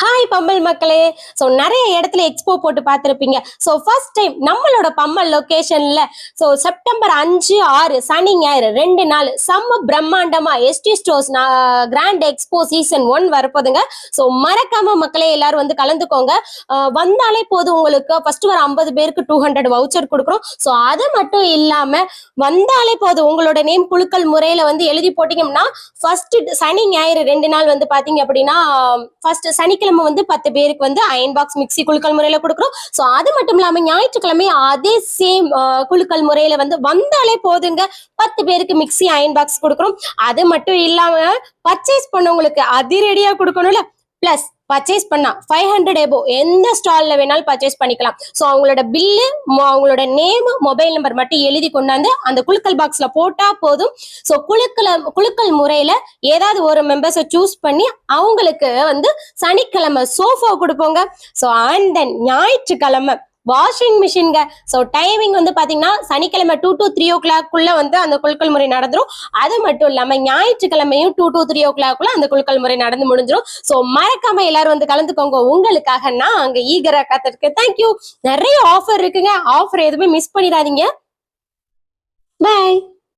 Hi Pammal மக்களே. So நிறைய இடத்துல எக்ஸ்போ போட்டு பார்த்துருப்பீங்க. ஸோ ஃபர்ஸ்ட் டைம் நம்மளோட பம்மல் லொக்கேஷன்ல ஸோ செப்டம்பர் 5, 6 சனி ஞாயிறு 2 நாள் செம்ம பிரம்மாண்டமா ST stores grand expo season 1 வரப்போதுங்க. ஸோ மறக்காம மக்களே எல்லாரும் வந்து கலந்துக்கோங்க. வந்தாலே போதும், உங்களுக்கு ஃபர்ஸ்ட் வர 50 பேருக்கு 200 வவுச்சர் கொடுக்குறோம். ஸோ அது மட்டும் இல்லாம வந்தாலே போதும், உங்களோட நேம் குழுக்கள் முறையில வந்து எழுதி போட்டீங்கன்னா ஃபர்ஸ்ட் சனி ஞாயிறு 2 நாள் வந்து பாத்தீங்க அப்படின்னா ஃபர்ஸ்ட் சனிக்கிழமை வந்து 10 பேருக்கு வந்து அயன் பாக்ஸ் மிக்சி குழுக்கள் முறையில கொடுக்குறோம். ஸோ அது மட்டும் இல்லாம ஞாயிற்றுக்கிழமை அதே சேம் குழுக்கள் முறையில வந்து வந்தாலே போதுங்க 10 பேருக்கு மிக்சி அயன் பாக்ஸ் கொடுக்குறோம். அது மட்டும் இல்லாம பர்ச்சேஸ் பண்ணவங்களுக்கு அதிரடியா கொடுக்கணும்ல. பிளஸ் பர்ச்சேஸ் பண்ணா 500 எபோ எந்த ஸ்டால்ல வேணாலும் பர்ச்சேஸ் பண்ணிக்கலாம். ஸோ அவங்களோட பில்லு, அவங்களோட நேம், மொபைல் நம்பர் மட்டும் எழுதி கொண்டாந்து அந்த குழுக்கள் பாக்ஸ்ல போட்டா போதும். ஸோ குழுக்கள் முறையில ஏதாவது ஒரு மெம்பர்ஸை சூஸ் பண்ணி அவங்களுக்கு வந்து சனிக்கிழமை சோஃபா கொடுப்போங்க. ஸோ அண்ட் தென் ஞாயிற்றுக்கிழமை வாஷிங் மிஷின்ங்க. ஸோ டைமிங் வந்து பாத்தீங்கன்னா சனிக்கிழமை 2 to 3 o'clock வந்து அந்த குழுக்கள் முறை நடந்துரும். அது மட்டும் இல்லாம ஞாயிற்றுக்கிழமையும் 2 to 3 o'clock அந்த குழுக்கள் முறை நடந்து முடிஞ்சிடும். ஸோ மறக்காம எல்லாரும் வந்து கலந்துக்கோங்க. உங்களுக்காக நான் அங்க ஈகரா காத்திருக்கேன். தேங்க்யூ. நிறைய ஆஃபர் இருக்குங்க. ஆஃபர் எதுவுமே மிஸ் பண்ணிடாதீங்க. பாய்.